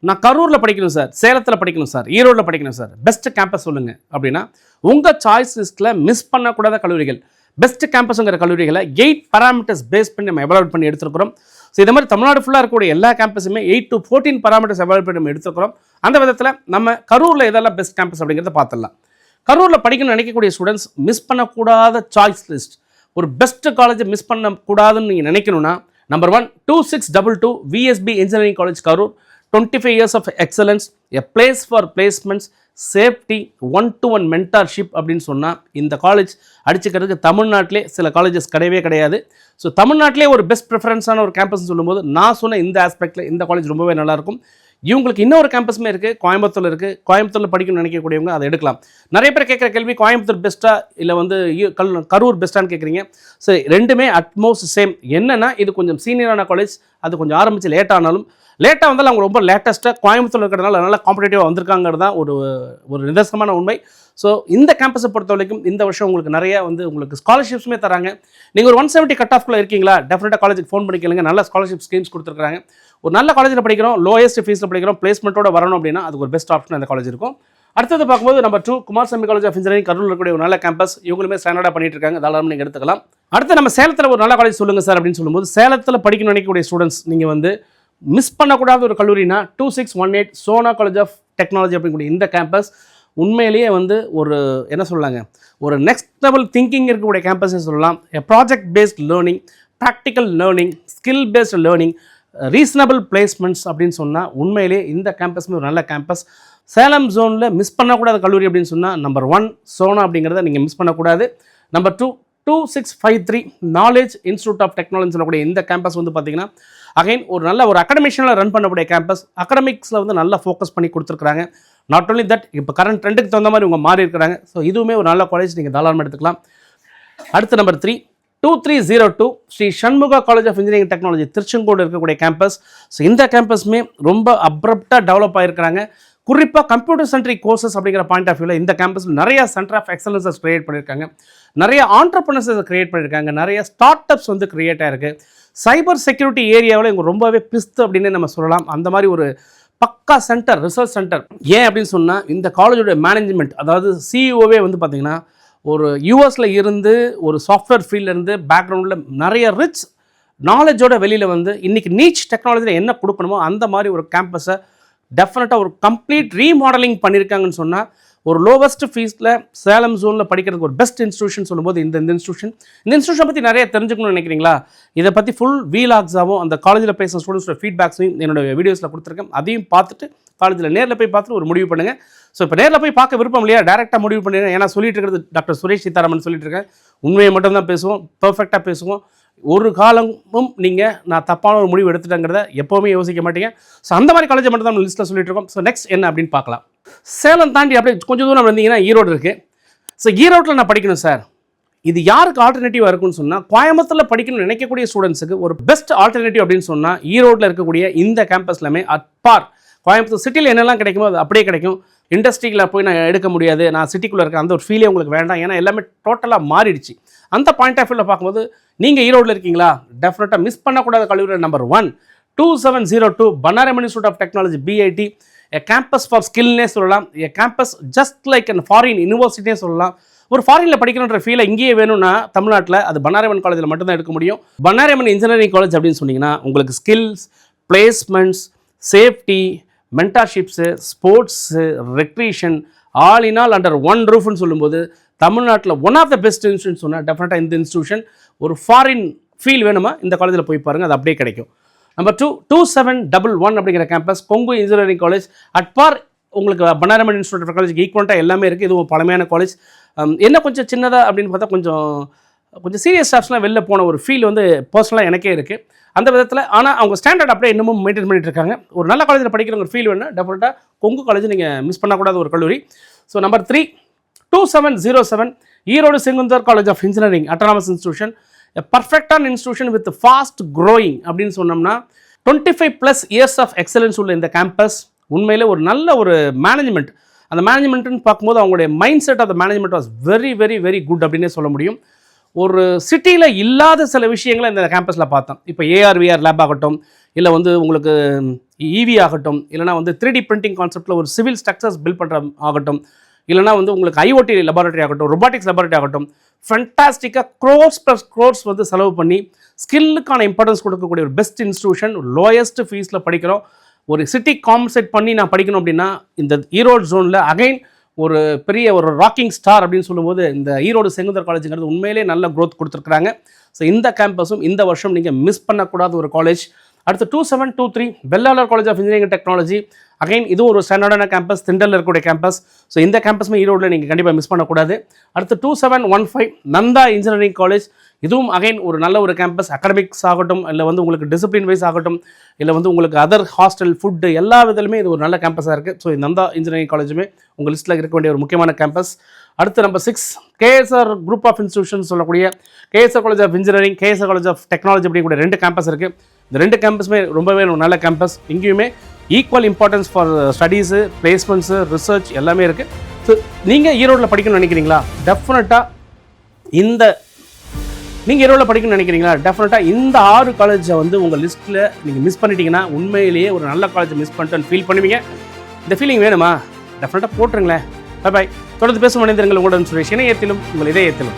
நான் கரூரில் படிக்கணும் சார், சேலத்தில் படிக்கணும் சார், ஈரோடில் படிக்கணும் சார், பெஸ்ட் கேம்பஸ் சொல்லுங்கள் அப்படின்னா உங்கள் சாய்ஸ் லிஸ்ட்டில் மிஸ் பண்ணக்கூடாத கல்லூரிகள், பெஸ்ட் கேம்பஸுங்கிற கல்லூரிகளை 8 பாராமீட்டர்ஸ் பேஸ் பண்ணி நம்ம எவாலுவேட் பண்ணி எடுத்துருக்கிறோம். ஸோ இந்த மாதிரி தமிழ்நாடு ஃபுல்லாக இருக்கக்கூடிய எல்லா கேம்பஸுமே 8 to 14 பாராமீட்டர்ஸ் எவாலுவேட் பண்ணி நம்ம எடுத்துருக்கிறோம். அந்த விதத்தில் நம்ம கரூரில் எதெல்லாம் பெஸ்ட் கேம்பஸ் அப்படிங்கிறத பார்த்துடலாம். கரூரில் படிக்கணும்னு நினைக்கக்கூடிய ஸ்டூடெண்ட்ஸ் மிஸ் பண்ணக்கூடாத சாய்ஸ் லிஸ்ட், ஒரு பெஸ்ட் காலேஜை மிஸ் பண்ணக்கூடாதுன்னு நீங்கள் நினைக்கணும்னா number 1 2622 VSB engineering college Karur. 25 years of excellence, a place for placements, safety, 1-to-1 mentorship அப்படின்னு சொன்னால் இந்த காலேஜ் அடிச்சுக்கிறதுக்கு தமிழ்நாட்டிலே சில காலேஜஸ் கிடையவே கிடையாது. ஸோ தமிழ்நாட்டிலே ஒரு பெஸ்ட் ப்ரிஃபரன்ஸான ஒரு கேம்பஸ்னு சொல்லும்போது நான் சொன்ன இந்த ஆஸ்பெக்டில் இந்த காலேஜ் ரொம்பவே நல்லாயிருக்கும். இவங்களுக்கு இன்னொரு கேம்பஸுமே இருக்குது, கோயம்புத்தூர் இருக்குது. கோயம்புத்தூரில் படிக்கணும்னு நினைக்கக்கூடியவங்க அதை எடுக்கலாம். நிறைய பேர் கேட்குற கேள்வி கோயம்புத்தூர் பெஸ்ட்டா இல்லை வந்து கரூர் பெஸ்ட்டான்னு கேட்குறீங்க. ஸோ ரெண்டுமே அட்மோஸ்ட் சேம். என்னென்னா இது கொஞ்சம் சீனியரான காலேஜ், அது கொஞ்சம் ஆரம்பித்து லேட்டானாலும் லேட்டாக வந்தாலும் அவங்க ரொம்ப லேட்டஸ்ட்டாக கோயம்புத்தூர் இருக்கிறதுனால நல்லா காம்படேட்டிவாக வந்திருக்காங்கிறது தான் ஒரு நிதர்சனமான உண்மை. ஸோ இந்த கேம்பஸை பொறுத்த வரைக்கும் இந்த வருஷம் உங்களுக்கு நிறையா வந்து உங்களுக்கு ஸ்காலர்ஷிப்ஸுமே தராங்க. நீங்கள் ஒரு 170 கட் ஆஃப்ல இருக்கீங்களா, டெஃபினட்டாக காலேஜுக்கு ஃபோன் பண்ணிக்கலுங்க. நல்ல ஸ்காலர்ஷிப் ஸ்கீம்ஸ் கொடுத்துருக்காங்க. ஒரு நல்ல காலேஜில் படிக்கிறோம், லோயஸ்ட் ஃபீஸில் படிக்கிறோம், பிளேஸ்மெண்ட்டோட வரணும் அப்படின்னா அதுக்கு ஒரு பெஸ்ட் ஆப்ஷன் அந்த காலேஜ் இருக்கும். அடுத்தது பார்க்கும்போது number 2 Kumarasamy college of engineering கரூரில் இருக்கக்கூடிய ஒரு நல்ல கேம்பஸ். இவங்களுமே ஸ்டாண்டர்டாக பண்ணிட்டு இருக்காங்க, தாராளமாக நீங்கள் எடுத்துக்கலாம். அடுத்து நம்ம சேலத்தில் ஒரு நல்ல காலேஜ் சொல்லுங்கள் சார் அப்படின்னு சொல்லும்போது சேலத்தில் படிக்கணும்னு நினைக்கக்கூடிய ஸ்டூடெண்ட்ஸ் நீங்கள் வந்து மிஸ் பண்ணக்கூடாத ஒரு கல்லூரினா 2618 சோனா காலேஜ் ஆஃப் டெக்னாலஜி அப்படிங்கக்கூடிய இந்த கேம்பஸ் உண்மையிலேயே வந்து ஒரு என்ன சொல்லலாங்க, ஒரு நெக்ஸ்ட் லெவல் திங்கிங் இருக்கக்கூடிய கேம்பஸ்னு சொல்லலாம். Project paste learning, practical learning, skill paste learning, reasonable placements அப்படின்னு சொன்னால் உண்மையிலேயே இந்த கேம்பஸ்மே ஒரு நல்ல கேம்பஸ். சேலம் ஜோனில் மிஸ் பண்ணக்கூடாத கல்லூரி அப்படின்னு சொன்னால் நம்பர் 1 சோனா அப்படிங்கிறத நீங்கள் மிஸ் பண்ணக்கூடாது. Number 2 2653 knowledge institute of technology சொல்லக்கூடிய இந்த கேம்பஸ் வந்து பார்த்தீங்கன்னா அகைன் ஒரு நல்ல ஒரு அகடமிஷனில் ரன் பண்ணக்கூடிய கேம்பஸ். அகடமிக்ஸில் வந்து நல்லா ஃபோக்கஸ் பண்ணி கொடுத்துருக்காங்க. நாட் ஓன்லி தட், இப்போ கரண்ட் ட்ரெண்டுக்கு தகுந்த மாதிரி இவங்க மாறி இருக்கிறாங்க. ஸோ இதுவுமே ஒரு நல்ல காலேஜ், நீங்கள் தாராளமாக எடுத்துக்கலாம். அடுத்து number 3 2302 Sri Shanmugha college of engineering technology Tiruchengode இருக்கக்கூடிய கேம்பஸ். ஸோ இந்த கேம்பஸுமே ரொம்ப அப்ரப்டாக டெவலப் ஆகிருக்கிறாங்க. குறிப்பாக கம்ப்யூட்டர் சென்ட்ரிக் கோர்சஸ் அப்படிங்கிற பாயிண்ட் ஆஃப் வியூவில் இந்த கேம்பஸில் நிறைய சென்டர் ஆஃப் எக்ஸலன்ஸஸ் கிரியேட் பண்ணியிருக்காங்க, நிறைய ஆண்டர்பிரினர்ஸை கிரியேட் பண்ணியிருக்காங்க, நிறைய ஸ்டார்ட் அப்ஸ் வந்து கிரியேட் ஆகிருக்கு. சைபர் செக்யூரிட்டி ஏரியாவில் இவங்க ரொம்பவே பிஸ்து அப்படின்னு நம்ம சொல்லலாம். அந்த மாதிரி ஒரு பக்கா சென்டர், ரிசர்ச் சென்டர். ஏன் அப்படின்னு சொன்னால் இந்த காலேஜோட மேனேஜ்மெண்ட், அதாவது சிஇஓவே வந்து பார்த்திங்கன்னா ஒரு யூஎஸில் இருந்து ஒரு சாஃப்ட்வேர் ஃபீல்ட்லேருந்து பேக்ரவுண்டில் நிறைய ரிச் நாலேஜோட வெளியில் வந்து இன்றைக்கி நீச் டெக்னாலஜியில் என்ன கொடுக்கணுமோ அந்த மாதிரி ஒரு கேம்பஸை டெஃபினட்டாக ஒரு கம்ப்ளீட் ரீமாடலிங் பண்ணியிருக்காங்கன்னு சொன்னால் ஒரு லோவஸ்ட் ஃபீஸில் சேலம் ஜோனில் படிக்கிறதுக்கு ஒரு பெஸ்ட் இன்ஸ்டியூஷன் சொல்லும்போது இந்த இன்ஸ்டியூஷன் பற்றி நிறைய தெரிஞ்சுக்கணும்னு நினைக்கிறீங்களா? இதை பற்றி ஃபுல் வீலாக்ஸாகவும் அந்த காலேஜில் பேசுகிற ஸ்டூடெண்ட்ஸோட ஃபீட்பேக்ஸையும் என்னோடய வீடியோஸில் கொடுத்துருக்கேன். அதையும் பார்த்துட்டு காலேஜில் நேரில் போய் பார்த்துட்டு ஒரு முடிவு பண்ணுங்கள். ஸோ இப்போ நேரில் போய் பார்க்க விருப்பம் இல்லையா, டேரெக்டாக முடிவு பண்ணிடுங்க. ஏன்னா சொல்லிட்டு இருக்கிறது டாக்டர் சுரேஷ் சீதாராமன் சொல்லிட்டு இருக்கேன். உண்மையை மட்டும்தான் பேசுவோம், பர்ஃபெக்டாக பேசுவோம். ஒரு காலமும் நீங்கள் நான் தப்பான ஒரு முடிவு எடுத்துட்டேங்கிறத எப்போவுமே யோசிக்க மாட்டீங்க. ஸோ அந்த மாதிரி காலேஜை மட்டும் தான் நம்ம லிஸ்ட்டில் சொல்லிட்டு இருக்கோம். ஸோ நெக்ஸ்ட் என்ன அப்படின்னு பார்க்கலாம். சேலம் தாண்டி அப்படியே கொஞ்சம் தூரம் வந்தீங்கன்னா ஈரோடு இருக்குது. ஸோ ஈரோட்டில் நான் படிக்கணும் சார், இது யாருக்கு ஆல்டர்னேட்டிவாக இருக்குன்னு சொன்னால் கோயம்புத்தூரில் படிக்கணும்னு நினைக்கக்கூடிய ஸ்டூடெண்ட்ஸுக்கு ஒரு பெஸ்ட் ஆல்டர்னேட்டிவ் அப்படின்னு சொன்னால் ஈரோட்டில் இருக்கக்கூடிய இந்த கேம்பஸ்லாமே அட்பார். கோயம்புத்தூர் சிட்டியில் என்னெல்லாம் கிடைக்குமோ அது அப்படியே கிடைக்கும். இண்டஸ்ட்ரியில் போய் நான் எடுக்க முடியாது, நான் சிட்டிக்குள்ளே இருக்கேன், அந்த ஒரு ஃபீலே உங்களுக்கு வேண்டாம். ஏன்னா எல்லாமே டோட்டலாக மாறிடுச்சு. அந்த பாயிண்ட் ஆஃப் வியூவில் பார்க்கும்போது நீங்கள் ஈரோடில் இருக்கீங்களா, டெஃபினட்டாக மிஸ் பண்ணக்கூடாத கல்லூரி நம்பர் 1 2702 Bannariamman institute of technology BIT. Campus for ஸ்கில்னே சொல்லலாம், campus just like and foreign யூனிவர்சிட்டியே சொல்லலாம். ஒரு ஃபாரினில் படிக்கணுன்ற ஃபீலை இங்கேயே வேணும்னா தமிழ்நாட்டில் அது பன்னாரமன் காலேஜில் மட்டும்தான் எடுக்க முடியும். பன்னாரமன் இன்ஜினியரிங் காலேஜ் அப்படின்னு சொன்னீங்கன்னா உங்களுக்கு skills, placements, safety, mentorships, sports, recreation all in all under one ரூஃப்னு சொல்லும்போது தமிழ்நாட்டில் one of the best institution சொன்னால் டெஃபினட்டாக இந்த இன்ஸ்டியூஷன். ஒரு ஃபாரின் ஃபீல் வேணுமா இந்த காலேஜில் போய் பாருங்கள், அது அப்படியே கிடைக்கும். நம்பர் 2 2711 அப்படிங்கிற campus Kongu engineering college at par. உங்களுக்கு பன்னாரமன் இன்ஸ்டியூட் ஆஃப் காலேஜ் ஈக்குவலாக எல்லாமே இருக்குது. இதுவும் பழமையான காலேஜ். என்ன கொஞ்சம் சின்னதாக அப்படின்னு பார்த்தா கொஞ்சம் சீரியஸ் ஸ்டாஃப்ஸ்லாம் வெளில போன ஒரு ஃபீல் வந்து பர்சனலாக எனக்கே இருக்குது அந்த விதத்தில். ஆனால் அவங்க ஸ்டாண்டர்ட் அப்படியே இன்னமும் மெயின்டைன் பண்ணிட்டு இருக்காங்க. ஒரு நல்ல காலேஜில் படிக்கிற ஒரு ஃபீல் வேணும், டெஃபினட்டாக கொங்கு காலேஜ் நீங்கள் மிஸ் பண்ணக்கூடாத ஒரு கல்லூரி. So number 3 2707 Erode Sengunthar college of engineering autonomous institution. பர்ஃபெக்டான இன்ஸ்டியூஷன் வித் ஃபாஸ்ட் க்ரோயிங் அப்படின்னு சொன்னோம்னா 25+ இயர்ஸ் ஆஃப் எக்ஸலன்ஸ் உள்ள இந்த கேம்பஸ் உண்மையிலே ஒரு நல்ல ஒரு மேனேஜ்மெண்ட். அந்த மேனேஜ்மெண்ட்டுன்னு பார்க்கும்போது அவங்களுடைய mind set of the management was very very very good அப்படின்னே சொல்ல முடியும். ஒரு சிட்டியில் இல்லாத சில விஷயங்களை இந்த கேம்பஸில் பார்த்தோம். இப்போ AR VR லேப் ஆகட்டும், இல்லை வந்து உங்களுக்கு இவி ஆகட்டும், இல்லைனா வந்து 3D பிரிண்டிங் கான்செப்ட்டில் ஒரு சிவில் ஸ்ட்ரக்சர்ஸ் பில்ட் பண்ணுற ஆகட்டும், இல்லைனா வந்து உங்களுக்கு ஐஓடி லெபார்ட்டரி ஆகட்டும், ரொபாட்டிக்ஸ் லெபார்ட்டரி ஆகட்டும், ஃபண்டாஸ்டிக்காக க்ரோர்ஸ் வந்து செலவு பண்ணி ஸ்கில்லுக்கான இம்பார்ட்டன்ஸ் கொடுக்கக்கூடிய ஒரு பெஸ்ட் இன்ஸ்டியூஷன், லோயஸ்ட் ஃபீஸில் படிக்கிறோம். ஒரு சிட்டி காம்பன்சேட் பண்ணி நான் படிக்கணும் அப்படின்னா இந்த ஈரோடு ஜோனில் அகைன் ஒரு பெரிய ஒரு ராக்கிங் ஸ்டார் அப்படின்னு சொல்லும்போது இந்த ஈரோடு செங்குந்தர் காலேஜுங்கிறது உண்மையிலே நல்ல க்ரோத் கொடுத்துருக்குறாங்க. ஸோ இந்த கேம்பஸும் இந்த வருஷம் நீங்கள் மிஸ் பண்ணக்கூடாத ஒரு காலேஜ். அடுத்து 2723 Vellalar college of engineering technology. Again இது ஒரு ஸ்டாண்டர்டான கேம்பஸ், திண்டலில் இருக்கக்கூடிய கேம்பஸ். ஸோ இந்த கேம்பஸுமே ஈரோடில் நீங்கள் கண்டிப்பாக மிஸ் பண்ணக்கூடாது. அடுத்து 2715 நந்தா இன்ஜினியரிங் காலேஜ். இதுவும் அகைன் ஒரு நல்ல ஒரு கேம்பஸ். அகடமிக்ஸ் ஆகட்டும், இல்லை வந்து உங்களுக்கு டிசிப்ளின் வைஸ் ஆகட்டும், இல்லை வந்து உங்களுக்கு அதர் ஹாஸ்டல் ஃபுட்டு எல்லா விதத்துலையுமே இது ஒரு நல்ல கேம்பஸாக இருக்குது. ஸோ நந்தா இன்ஜினியரிங் காலேஜுமே உங்கள் லிஸ்ட்டில் இருக்க வேண்டிய ஒரு முக்கியமான கேம்பஸ். அடுத்து number 6 KSR group of institution சொல்லக்கூடிய KSR college of engineering, KSR college of technology அப்படிங்கக்கூடிய 2 கேம்பஸ் இருக்குது. இந்த 2 கேம்பஸுமே ரொம்பவே ஒரு நல்ல கேம்பஸ். இங்கேயுமே equal importance for studies, placements, research எல்லாமே இருக்குது. ஸோ நீங்கள் ஈரோடில் படிக்கணும்னு நினைக்கிறீங்களா? டெஃபினட்டாக இந்த 6 காலேஜை வந்து உங்கள் லிஸ்ட்டில் நீங்கள் மிஸ் பண்ணிட்டீங்கன்னா உண்மையிலேயே ஒரு நல்ல காலேஜை மிஸ் பண்ணிட்டு ஃபீல் பண்ணுவீங்க. இந்த ஃபீலிங் வேணுமா? டெஃபினட்டாக போட்டுருங்களேன். Bye bye. தொடர்ந்து பேசும் மனிதர்கள் உங்களுடன் சுரேஷ். இணையத்திலும் உங்கள் இதயத்திலும்.